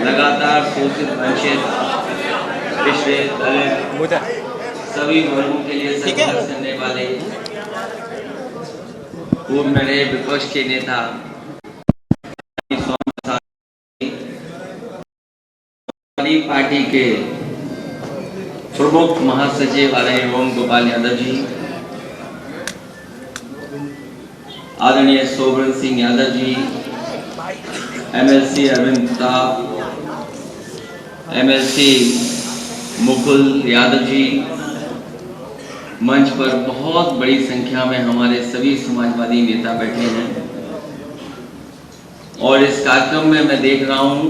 लगातार शोषित वंचित पिछड़े दलित सभी वर्गों के लिए संघर्ष करने वाले पूर्व में रहे विपक्ष के नेता पार्टी के प्रमुख महासचिव आदरणीय ओम गोपाल यादव जी, आदरणीय सोबरन सिंह यादव जी, एमएलसी अरविंद प्रताप, एमएलसी मुकुल यादव जी, मंच पर बहुत बड़ी संख्या में हमारे सभी समाजवादी नेता बैठे हैं और इस कार्यक्रम में मैं देख रहा हूं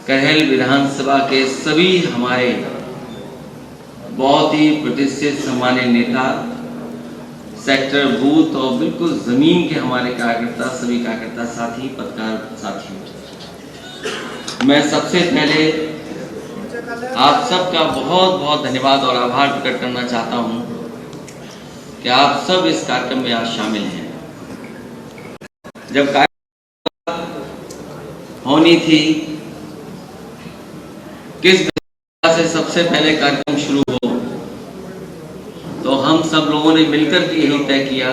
कहल विधानसभा के सभी हमारे बहुत ही प्रतिष्ठित सम्मानित नेता, सेक्टर बूथ और बिल्कुल जमीन के हमारे कार्यकर्ता, सभी कार्यकर्ता साथी, पत्रकार साथियों, मैं सबसे पहले आप सबका बहुत बहुत धन्यवाद और आभार प्रकट करना चाहता हूं कि आप सब इस कार्यक्रम में आज शामिल हैं। जब कार्यक्रम होनी थी, किस से सबसे पहले कार्यक्रम शुरू हो, तो हम सब लोगों ने मिलकर के यही तय किया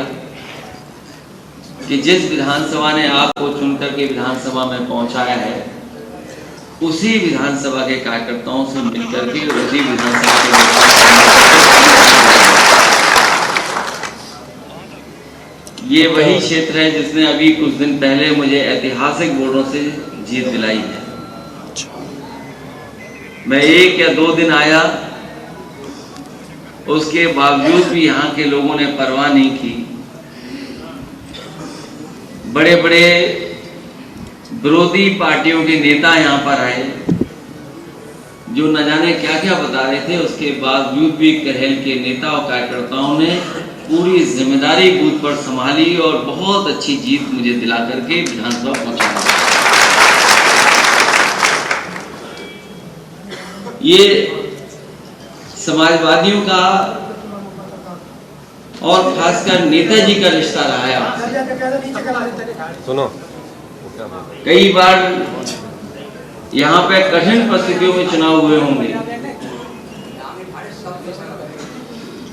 कि जिस विधानसभा ने आपको चुनकर के विधानसभा में पहुंचाया है, उसी विधानसभा के कार्यकर्ताओं से मिलकर के उसी विधानसभा के ये वही क्षेत्र है जिसने अभी कुछ दिन पहले मुझे ऐतिहासिक वोटों से जीत दिलाई है। मैं 1 या 2 दिन आया, उसके बावजूद भी यहाँ के लोगों ने परवाह नहीं की। बड़े बड़े विरोधी पार्टियों के नेता यहाँ पर आए जो न जाने क्या क्या बता रहे थे, उसके बावजूद भी कहल के नेता और कार्यकर्ताओं ने पूरी जिम्मेदारी बूथ पर संभाली और बहुत अच्छी जीत मुझे दिला करके विधानसभा पहुंचाया। ये समाजवादियों का और खासकर नेताजी का रिश्ता रहा है। सुनो, कई बार यहाँ पे कठिन परिस्थितियों में चुनाव हुए होंगे,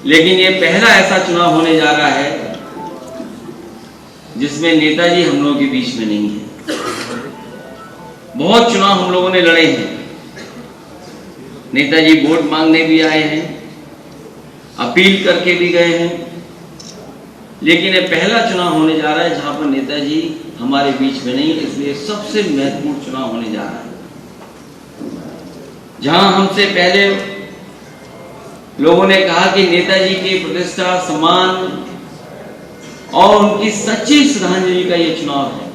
लेकिन ये पहला ऐसा चुनाव होने जा रहा है जिसमें नेताजी हम लोगों के बीच में नहीं है। बहुत चुनाव हम लोगों ने लड़े हैं, नेताजी वोट मांगने भी आए हैं, अपील करके भी गए हैं, लेकिन ये पहला चुनाव होने जा रहा है जहां पर नेताजी हमारे बीच में नहीं, इसलिए सबसे महत्वपूर्ण चुनाव होने जा रहा है। जहां हमसे पहले लोगों ने कहा कि नेताजी की प्रतिष्ठा, सम्मान और उनकी सच्ची श्रद्धांजलि का ये चुनाव है,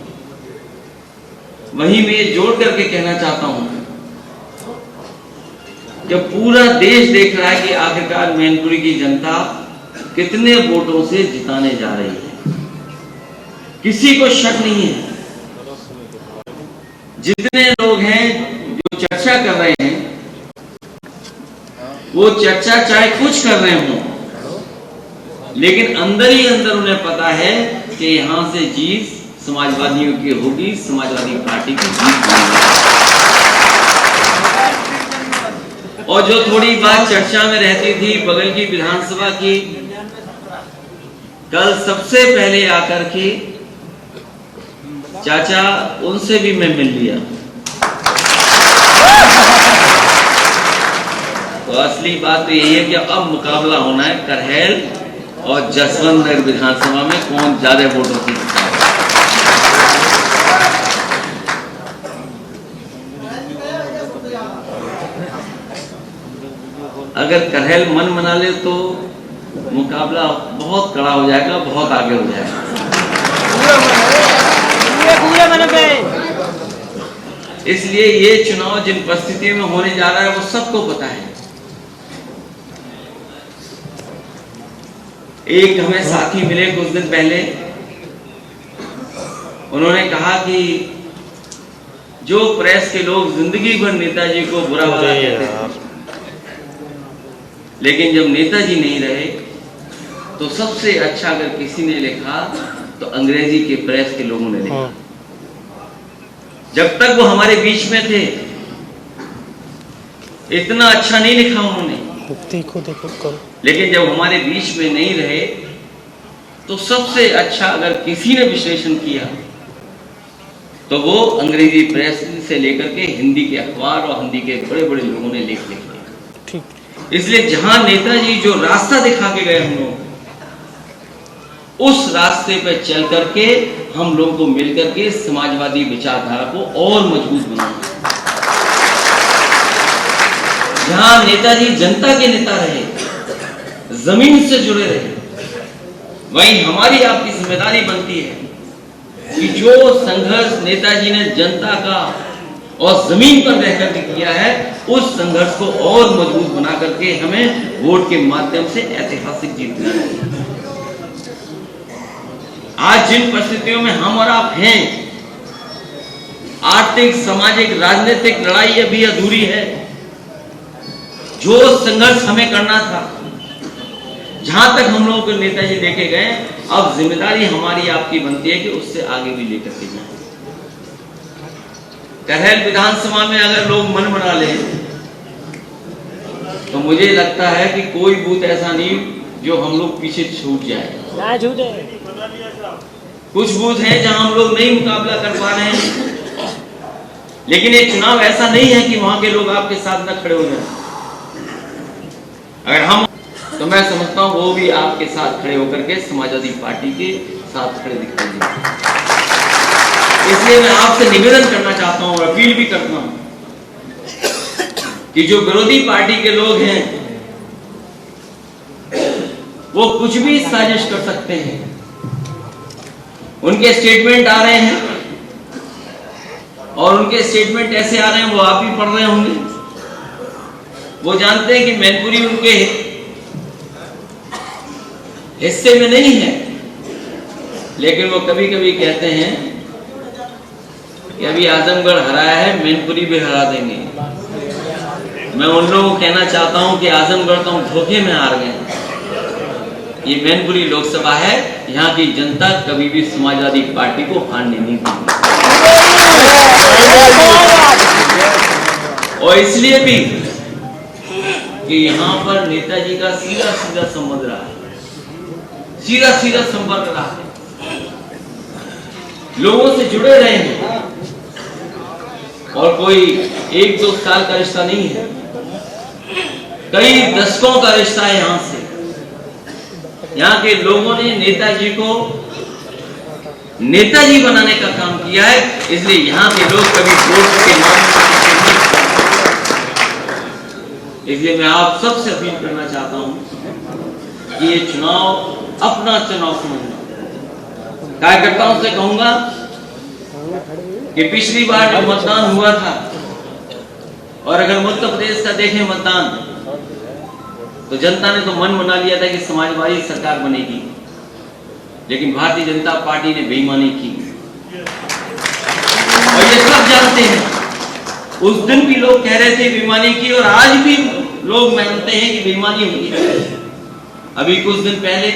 वहीं मैं जोड़ करके कहना चाहता हूं कि पूरा देश देख रहा है कि आखिरकार मैनपुरी की जनता कितने वोटों से जिताने जा रही है। किसी को शक नहीं है। जितने लोग हैं जो चर्चा कर रहे हैं, वो चर्चा चाहे कुछ कर रहे हों, लेकिन अंदर ही अंदर उन्हें पता है कि यहां से जीत समाजवादियों की होगी, समाजवादी पार्टी की जीत होगी। और जो थोड़ी बात चर्चा में रहती थी बगल की विधानसभा की, कल सबसे पहले आकर के चाचा उनसे भी मैं मिल लिया। तो असली बात तो यही है कि अब मुकाबला होना है करहल और जसवंत नगर विधानसभा में कौन ज्यादा वोटों से जीता। अगर करहल मन बना ले तो मुकाबला बहुत कड़ा हो जाएगा, बहुत आगे हो जाएगा। इसलिए ये चुनाव जिन परिस्थितियों में होने जा रहा है वो सबको पता है। एक हमें साथी मिले कुछ दिन पहले, उन्होंने कहा कि जो प्रेस के लोग जिंदगी भर नेताजी को बुरा भला कहते थे, लेकिन जब नेताजी नहीं रहे तो सबसे अच्छा अगर किसी ने लिखा तो अंग्रेजी के प्रेस के लोगों ने लिखा। जब तक वो हमारे बीच में थे इतना अच्छा नहीं लिखा उन्होंने। देखो देखो करो। लेकिन जब हमारे बीच में नहीं रहे तो सबसे अच्छा अगर किसी ने विश्लेषण किया तो वो अंग्रेजी प्रेस से लेकर के हिंदी के अखबार और हिंदी के बड़े बड़े लोगों ने लेख लिखे। ठीक। इसलिए जहां नेताजी जो रास्ता दिखा के गए हम लोग, उस रास्ते पर चल करके हम लोगों को मिलकर के समाजवादी विचारधारा को और मजबूत बनाना। जहां नेताजी जनता के नेता रहे, जमीन से जुड़े रहे, वहीं हमारी आपकी जिम्मेदारी बनती है कि जो संघर्ष नेताजी ने जनता का और जमीन पर रह करके किया है, उस संघर्ष को और मजबूत बना करके हमें वोट के माध्यम से ऐतिहासिक जीत दिलानी है। आज जिन परिस्थितियों में हम और आप हैं, आर्थिक, सामाजिक, राजनीतिक लड़ाई अभी अधूरी है। जो संघर्ष हमें करना था, जहां तक हम लोगों को नेताजी लेके गए, अब जिम्मेदारी हमारी आपकी बनती है कि उससे आगे भी लेकर के जाए। करहल विधानसभा में अगर लोग मन बना ले तो मुझे लगता है कि कोई बूथ ऐसा नहीं जो हम लोग पीछे छूट जाए। कुछ बूथ हैं जहां हम लोग नहीं मुकाबला कर पा रहे हैं, लेकिन ये चुनाव ऐसा नहीं है कि वहां के लोग आपके साथ न खड़े हो जाए। अगर हम, तो मैं समझता हूं वो भी आपके साथ खड़े होकर के समाजवादी पार्टी के साथ खड़े दिखाई देंगे। इसलिए मैं आपसे निवेदन करना चाहता हूं और अपील भी करता हूं कि जो विरोधी पार्टी के लोग हैं वो कुछ भी साजिश कर सकते हैं। उनके स्टेटमेंट आ रहे हैं और उनके स्टेटमेंट ऐसे आ रहे हैं, वो आप ही पढ़ रहे होंगे। वो जानते हैं कि मैनपुरी उनके हिस्से में नहीं है, लेकिन वो कभी कभी कहते हैं कि अभी आजमगढ़ हराया है, मैनपुरी भी हरा देंगे। मैं उन लोगों को कहना चाहता हूं कि आजमगढ़ तो हम धोखे में हार गए। ये मैनपुरी लोकसभा है, यहाँ की जनता कभी भी समाजवादी पार्टी को हारने नहीं देगी। और इसलिए भी कि यहाँ पर नेताजी का सीधा सीधा संबंध रहा है, सीधा सीधा संपर्क रहा है, लोगों से जुड़े रहे हैं और कोई 1-2 साल का रिश्ता नहीं है, कई दशकों का रिश्ता है। यहाँ से यहाँ के लोगों ने नेताजी को नेताजी बनाने का काम किया है, इसलिए यहाँ के लोग कभी वोट के नाम। इसलिए मैं आप सबसे अपील करना चाहता हूं कि ये चुनाव अपना चुनाव समझना। कार्यकर्ताओं से कहूंगा कि पिछली बार जब मतदान हुआ था, और अगर उत्तर प्रदेश का देखें मतदान, तो जनता ने तो मन बना लिया था कि समाजवादी सरकार बनेगी, लेकिन भारतीय जनता पार्टी ने बेईमानी की और ये सब जानते हैं। उस दिन भी लोग कह रहे थे बेईमानी की, और आज भी लोग मानते हैं कि बेईमानी हुई है। अभी कुछ दिन पहले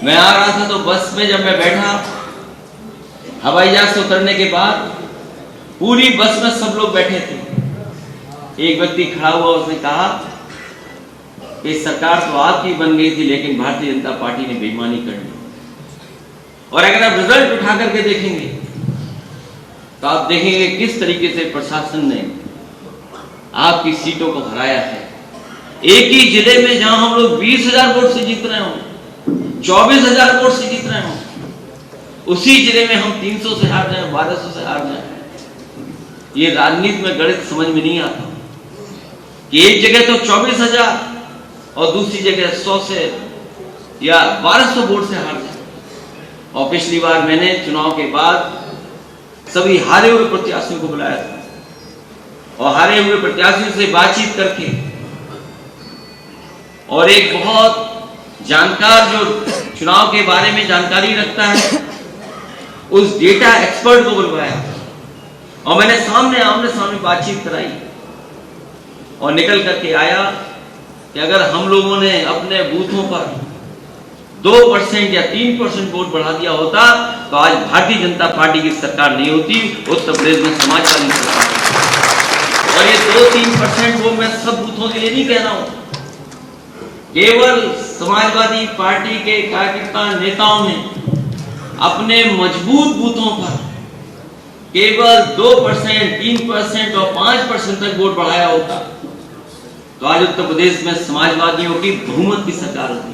मैं आ रहा था तो बस में जब मैं बैठा, हवाई जहाज से उतरने के बाद पूरी बस में सब लोग बैठे थे। एक व्यक्ति खड़ा हुआ, उसने कहा कि सरकार तो आपकी बन गई थी, लेकिन भारतीय जनता पार्टी ने बेईमानी कर ली। और अगर आप रिजल्ट उठा करके देखेंगे तो आप देखेंगे किस तरीके से प्रशासन ने आपकी सीटों को हराया है। एक ही जिले में जहां हम लोग 20,000 वोट से जीत रहे हो, 24,000 वोट से जीत रहे हो, उसी जिले में हम 300 से हार जाए, 1200 से हार जाए। ये राजनीति में गणित समझ में नहीं आता कि एक जगह तो 24,000 और दूसरी जगह 100 से या 1200 वोट से हार जाए। और पिछली बार मैंने चुनाव के बाद सभी हारे हुए प्रत्याशियों को बुलाया था और हारे हुए प्रत्याशियों से बातचीत करके, और एक बहुत जानकार जो चुनाव के बारे में जानकारी रखता है, उस डेटा एक्सपर्ट को बुलवाया और मैंने आमने सामने बातचीत कराई और निकल करके आया कि अगर हम लोगों ने अपने बूथों पर 2% या 3% वोट बढ़ा दिया होता तो आज भारतीय जनता पार्टी की सरकार नहीं होती, उत्तर प्रदेश में समाजवादी सरकार होती। और ये 2-3% वो मैं सब बूथों के लिए नहीं कह रहा हूं, केवल समाजवादी पार्टी के कार्यकर्ता नेताओं ने अपने मजबूत बूथों पर केवल 2%, 3% और 5% तक वोट बढ़ाया होता तो आज उत्तर प्रदेश में समाजवादियों की बहुमत की सरकार होती।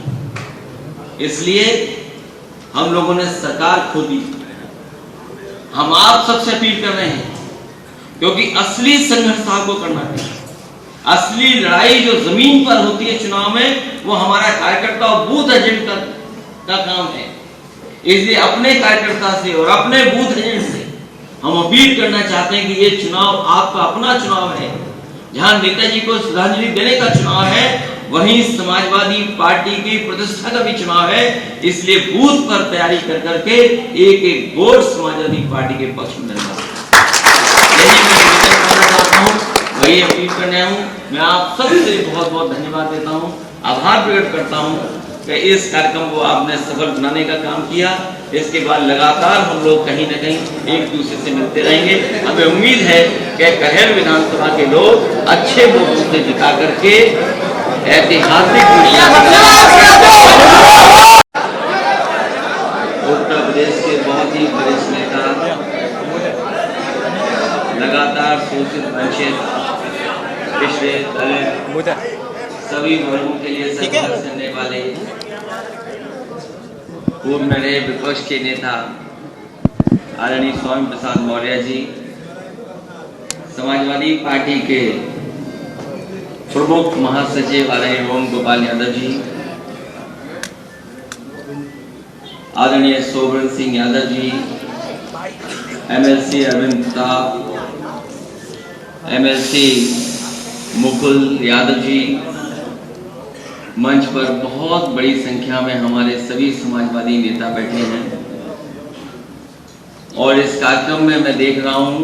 इसलिए हम लोगों ने सरकार खो दी। हम आप सबसे अपील कर रहे हैं, क्योंकि असली संघर्ष आपको करना है। असली लड़ाई जो जमीन पर होती है चुनाव में, वो हमारा कार्यकर्ता और बूथ एजेंट का काम है। इसलिए अपने कार्यकर्ता से और अपने बूथ एजेंट से हम अपील करना चाहते हैं कि ये चुनाव आपका अपना चुनाव है। जहां नेताजी को श्रद्धांजलि देने का चुनाव है, वहीं समाजवादी पार्टी की प्रतिष्ठा का भी चुनाव है। इसलिए बूथ पर तैयारी कर करके एक एक वोट समाजवादी पार्टी के पक्ष में डालना, यही मैं निवेदन करना चाहता हूं, वही अपील करने आया हूं। मैं आप सबसे बहुत बहुत धन्यवाद देता हूं, आभार प्रकट करता हूं कि इस कार्यक्रम को आपने सफल बनाने का काम किया। इसके बाद लगातार हम लोग कहीं न कहीं एक दूसरे से मिलते रहेंगे। हमें उम्मीद है कि करहेल विधानसभा के लोग अच्छे वोटों से जिता करके ऐतिहासिक उत्तर प्रदेश के बहुत ही वरिष्ठ नेता, लगातार शोषित वंचित पिछड़े दलित सभी वर्गों के लिए संघर्ष करने वाले पूर्व में रहे विपक्ष के नेता आदरणीय स्वामी प्रसाद मौर्य जी, समाजवादी पार्टी के प्रमुख महासचिव आदरणीय ओम गोपाल यादव जी, आदरणीय सोबरन सिंह यादव जी, MLC अरविंद प्रताप, MLC मुकुल यादव जी, मंच पर बहुत बड़ी संख्या में हमारे सभी समाजवादी नेता बैठे हैं। और इस कार्यक्रम में मैं देख रहा हूं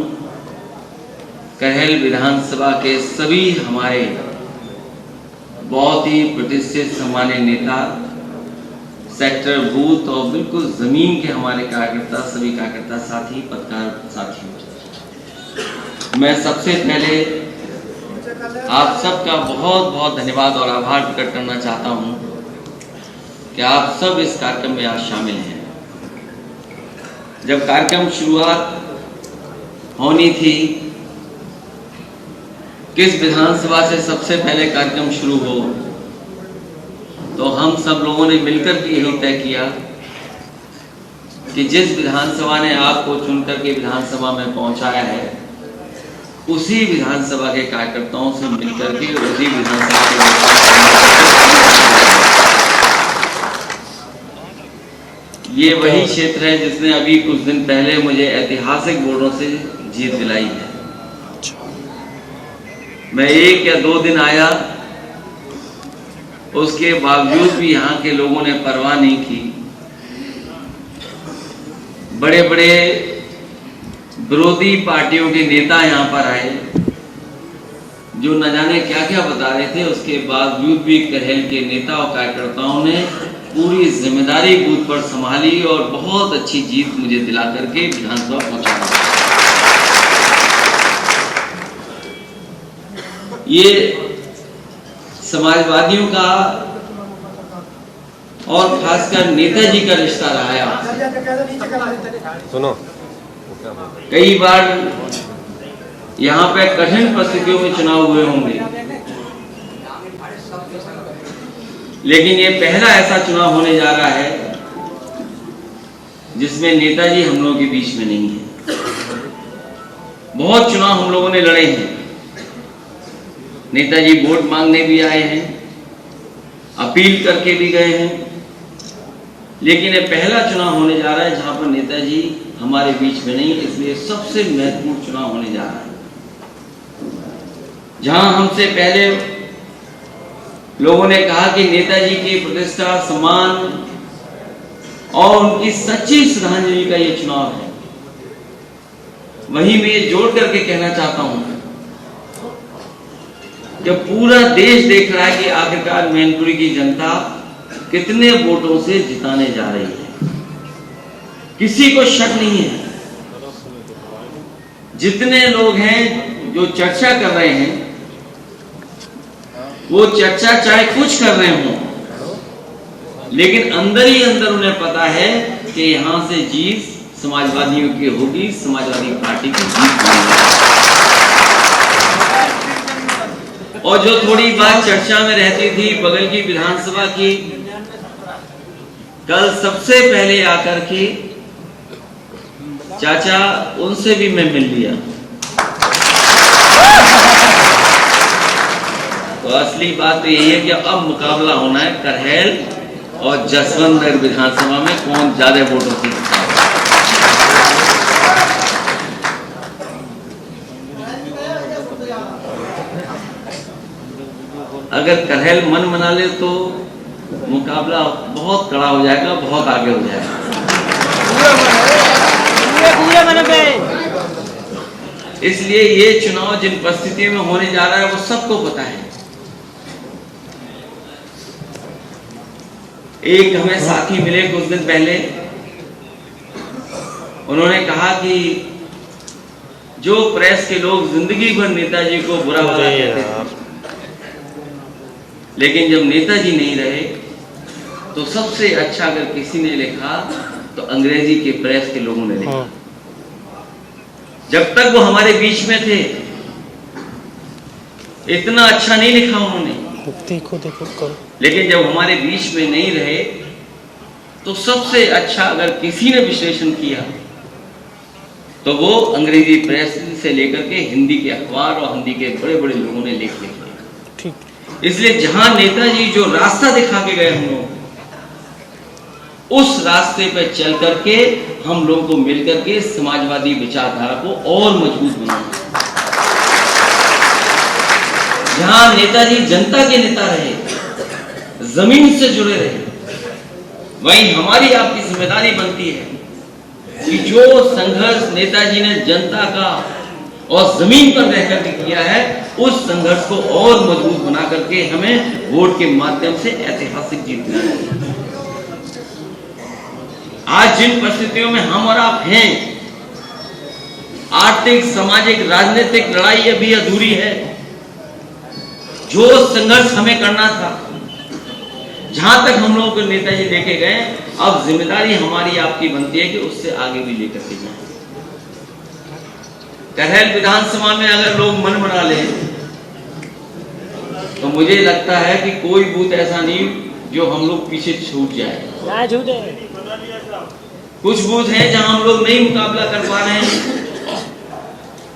करहेल विधानसभा के सभी हमारे बहुत ही प्रतिष्ठित सम्मानित नेता, सेक्टर बूथ और बिल्कुल जमीन के हमारे कार्यकर्ता, सभी कार्यकर्ता साथी, पत्रकार साथियों, मैं सबसे पहले आप सबका बहुत बहुत धन्यवाद और आभार प्रकट करना चाहता हूं कि आप सब इस कार्यक्रम में आज शामिल हैं। जब कार्यक्रम शुरुआत होनी थी, किस विधानसभा से सबसे पहले कार्यक्रम शुरू हो, तो हम सब लोगों ने मिलकर के यही तय किया कि जिस विधानसभा ने आपको चुनकर के विधानसभा में पहुंचाया है, उसी विधानसभा के कार्यकर्ताओं से मिलकर के उसी विधानसभा ये वही क्षेत्र है जिसने अभी कुछ दिन पहले मुझे ऐतिहासिक वोटों से जीत दिलाई है। मैं 1 या 2 दिन आया, उसके बावजूद भी यहाँ के लोगों ने परवाह नहीं की। बड़े बड़े विरोधी पार्टियों के नेता यहाँ पर आए, जो न जाने क्या क्या बता रहे थे। उसके बावजूद भी करहेल के नेता और कार्यकर्ताओं ने पूरी जिम्मेदारी बूथ पर संभाली और बहुत अच्छी जीत मुझे दिला करके विधानसभा पहुंचा। ये समाजवादियों का और खासकर नेताजी का रिश्ता रहा है। सुनो, कई बार यहाँ पे कठिन परिस्थितियों में चुनाव हुए होंगे, लेकिन ये पहला ऐसा चुनाव होने जा रहा है जिसमें नेताजी हम लोगों के बीच में नहीं है। बहुत चुनाव हम लोगों ने लड़े हैं, नेताजी वोट मांगने भी आए हैं, अपील करके भी गए हैं, लेकिन ये पहला चुनाव होने जा रहा है जहां पर नेताजी हमारे बीच में नहीं। इसलिए सबसे महत्वपूर्ण चुनाव होने जा रहा है, जहां हमसे पहले लोगों ने कहा कि नेताजी की प्रतिष्ठा, सम्मान और उनकी सच्ची श्रद्धांजलि का ये चुनाव है। वहीं मैं ये जोड़ करके कहना चाहता हूं कि पूरा देश देख रहा है कि आखिरकार मैनपुरी की जनता कितने वोटों से जिताने जा रही है, किसी को शक नहीं है। जितने लोग हैं जो चर्चा कर रहे हैं, वो चर्चा चाहे कुछ कर रहे हों, लेकिन अंदर ही अंदर उन्हें पता है कि यहां से जीत समाजवादियों की होगी, समाजवादी पार्टी की जीत होगी। और जो थोड़ी बात चर्चा में रहती थी बगल की विधानसभा की, कल सबसे पहले आकर के चाचा उनसे भी मैं मिल लिया। तो असली बात तो यही है कि अब मुकाबला होना है करहैल और जसवंत नगर विधानसभा में कौन ज्यादा वोटों से जीता। अगर करहैल मन बना ले तो मुकाबला बहुत कड़ा हो जाएगा, बहुत आगे हो जाएगा। इसलिए ये चुनाव जिन परिस्थितियों में होने जा रहा है वो सबको पता है। एक हमें साथी मिले कुछ दिन पहले, उन्होंने कहा कि जो प्रेस के लोग जिंदगी भर नेताजी को बुरा भला कहते थे, लेकिन जब नेताजी नहीं रहे तो सबसे अच्छा अगर किसी ने लिखा तो अंग्रेजी के प्रेस के लोगों ने लिखा। जब तक वो हमारे बीच में थे इतना अच्छा नहीं लिखा उन्होंने, देखो देखो करो। लेकिन जब हमारे बीच में नहीं रहे तो सबसे अच्छा अगर किसी ने विश्लेषण किया तो वो अंग्रेजी प्रेस से लेकर के हिंदी के अखबार और हिंदी के बड़े बड़े लोगों ने लिख लिया। ठीक। इसलिए जहां नेताजी जो रास्ता दिखा के गए हम लोग, उस रास्ते पर चल करके हम लोगों को मिलकर के समाजवादी विचारधारा को और मजबूत बनाना। जहां नेताजी जनता के नेता रहे, जमीन से जुड़े रहे, वहीं हमारी आपकी जिम्मेदारी बनती है कि जो संघर्ष नेताजी ने जनता का और जमीन पर रह करके किया है, उस संघर्ष को और मजबूत बना करके हमें वोट के माध्यम से ऐतिहासिक जीत दिलानी है। आज जिन परिस्थितियों में हम और आप हैं, आर्थिक, सामाजिक, राजनीतिक लड़ाई अभी अधूरी है। जो संघर्ष हमें करना था, जहां तक हम लोगों को नेताजी लेके गए, अब जिम्मेदारी हमारी आपकी बनती है कि उससे आगे भी लेकर के जाएं। करहैल विधानसभा में अगर लोग मन बना लें तो मुझे लगता है कि कोई बूथ ऐसा नहीं जो हम लोग पीछे छूट जाए। कुछ बूथ हैं जहां हम लोग नहीं मुकाबला कर पा रहे हैं,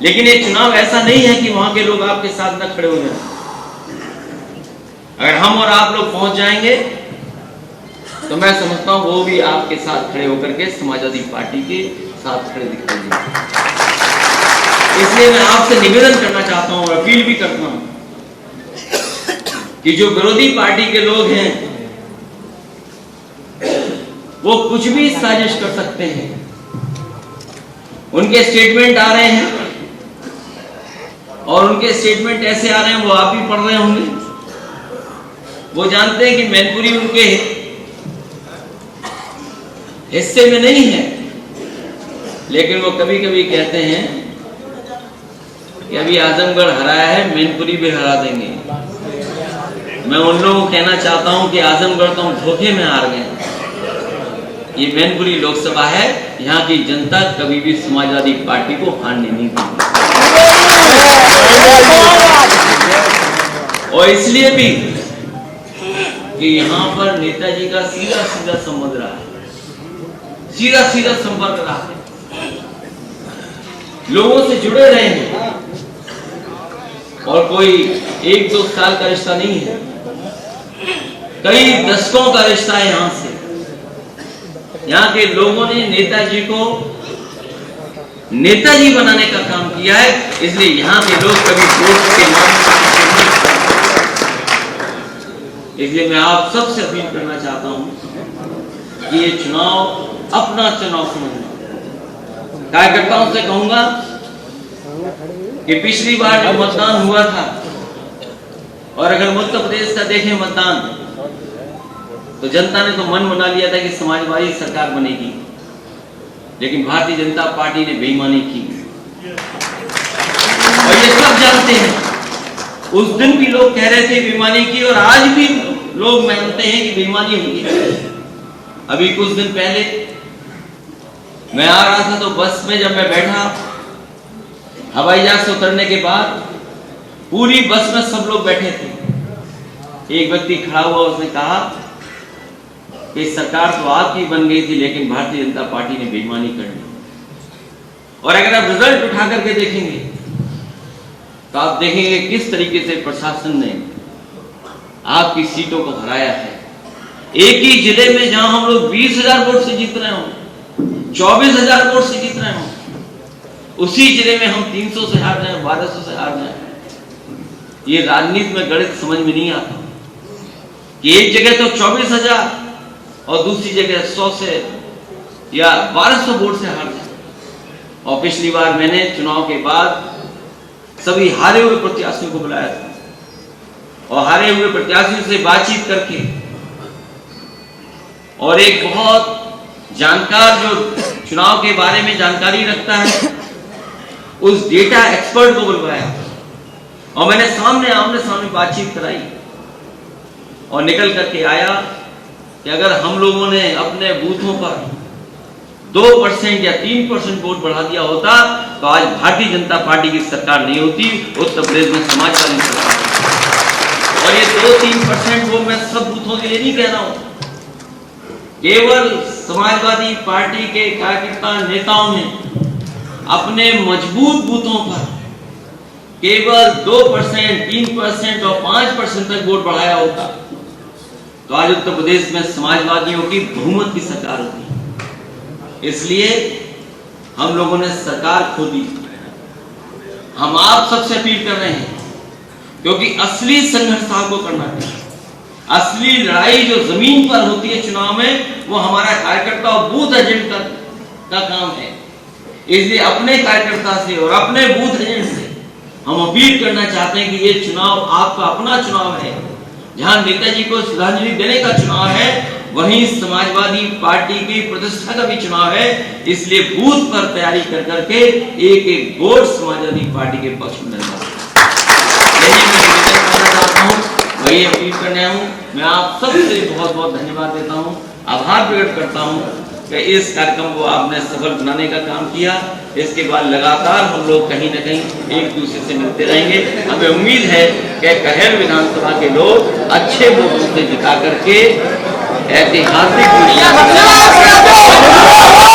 लेकिन ये चुनाव ऐसा नहीं है कि वहां के लोग आपके साथ न खड़े हो जाए। अगर हम और आप लोग पहुंच जाएंगे तो मैं समझता हूं वो भी आपके साथ खड़े होकर के समाजवादी पार्टी के साथ खड़े दिखाई देंगे। इसलिए मैं आपसे निवेदन करना चाहता हूं और अपील भी करता हूं कि जो विरोधी पार्टी के लोग हैं वो कुछ भी साजिश कर सकते हैं। उनके स्टेटमेंट आ रहे हैं और उनके स्टेटमेंट ऐसे आ रहे हैं, वो आप ही पढ़ रहे होंगे। वो जानते हैं कि मैनपुरी उनके हिस्से में नहीं है, लेकिन वो कभी कभी कहते हैं कि अभी आजमगढ़ हराया है, मैनपुरी भी हरा देंगे। मैं उन लोगों को कहना चाहता हूं कि आजमगढ़ तो हम धोखे में हार गए। ये मैनपुरी लोकसभा है, यहाँ की जनता कभी भी समाजवादी पार्टी को हारने नहीं देगी। और इसलिए भी कि यहाँ पर नेताजी का सीधा सीधा संबंध रहा है, सीधा सीधा संपर्क रहा है, लोगों से जुड़े रहे हैं। और कोई 1-2 साल का रिश्ता नहीं है, कई दशकों का रिश्ता है। यहां से यहाँ के लोगों ने नेताजी को नेताजी बनाने का काम किया है, इसलिए यहाँ के लोग कभी वोट के माध्यम से, इसलिए मैं आप सबसे अपील करना चाहता हूं कि ये चुनाव अपना चुनाव समझना। कार्यकर्ताओं से कहूंगा कि पिछली बार जो मतदान हुआ था, और अगर मध्य प्रदेश का देखें मतदान, तो जनता ने तो मन बना लिया था कि समाजवादी सरकार बनेगी, लेकिन भारतीय जनता पार्टी ने बेईमानी की और ये सब जानते हैं। उस दिन भी लोग कह रहे थे बेईमानी की, और आज भी लोग मानते हैं कि बेईमानी हुई। अभी कुछ दिन पहले मैं आ रहा था तो बस में जब मैं बैठा, हवाई जहाज से उतरने के बाद पूरी बस में सब लोग बैठे थे। एक व्यक्ति खड़ा हुआ, उसने कहा कि सरकार तो आपकी बन गई थी, लेकिन भारतीय जनता पार्टी ने बेईमानी कर दी। और अगर आप रिजल्ट उठा करके देखेंगे तो आप देखेंगे किस तरीके से प्रशासन ने आपकी सीटों को हराया है। एक ही जिले में जहां हम लोग 20,000 वोट से जीत रहे हो, 24,000 वोट से जीत रहे हो, उसी जिले में हम 300 से हार रहे हैं, 1200 से हार रहे हैं। ये राजनीति में गणित समझ में नहीं आता कि एक जगह तो 24,000 और दूसरी जगह 100 से या 1200 वोट से हार जाए। और पिछली बार मैंने चुनाव के बाद सभी हारे हुए प्रत्याशियों को बुलाया था और हारे हुए प्रत्याशियों से बातचीत करके, और एक बहुत जानकार जो चुनाव के बारे में जानकारी रखता है, उस डेटा एक्सपर्ट को बुलवाया और मैंने आमने सामने बातचीत कराई और निकल करके आया कि अगर हम लोगों ने अपने बूथों पर 2% या 3% वोट बढ़ा दिया होता तो आज भारतीय जनता पार्टी की सरकार नहीं होती, उत्तर प्रदेश में समाजवादी सरकार होती। और ये 2-3% वो मैं सब बूथों के लिए नहीं कह रहा हूं, केवल समाजवादी पार्टी के कार्यकर्ता नेताओं ने अपने मजबूत बूथों पर केवल 2%, 3% और 5% तक वोट बढ़ाया होता तो आज उत्तर प्रदेश में समाजवादियों की बहुमत की सरकार होती। इसलिए हम लोगों ने सरकार खो दी। हम आप सबसे अपील कर रहे हैं, क्योंकि असली संघर्ष आपको करना है। असली लड़ाई जो जमीन पर होती है चुनाव में, वो हमारा कार्यकर्ता और बूथ एजेंट का काम है। इसलिए अपने कार्यकर्ता से और अपने बूथ एजेंट से हम अपील करना चाहते हैं कि ये चुनाव आपका अपना चुनाव है। जहां नेताजी को श्रद्धांजलि देने का चुनाव है, वहीं समाजवादी पार्टी की प्रतिष्ठा का भी चुनाव है। इसलिए बूथ पर तैयारी कर करके एक एक वोट समाजवादी पार्टी के पक्ष में डालना। यही मैं निवेदन करना चाहता हूँ, वही अपील करने हूँ। मैं आप सबसे बहुत बहुत धन्यवाद देता हूँ, आभार प्रकट करता हूँ कि इस कार्यक्रम को आपने सफल बनाने का काम किया। इसके बाद लगातार हम लोग कहीं न कहीं एक दूसरे से मिलते रहेंगे। हमें उम्मीद है कि कहेर विधानसभा के लोग अच्छे वोटों से जिता करके ऐतिहासिक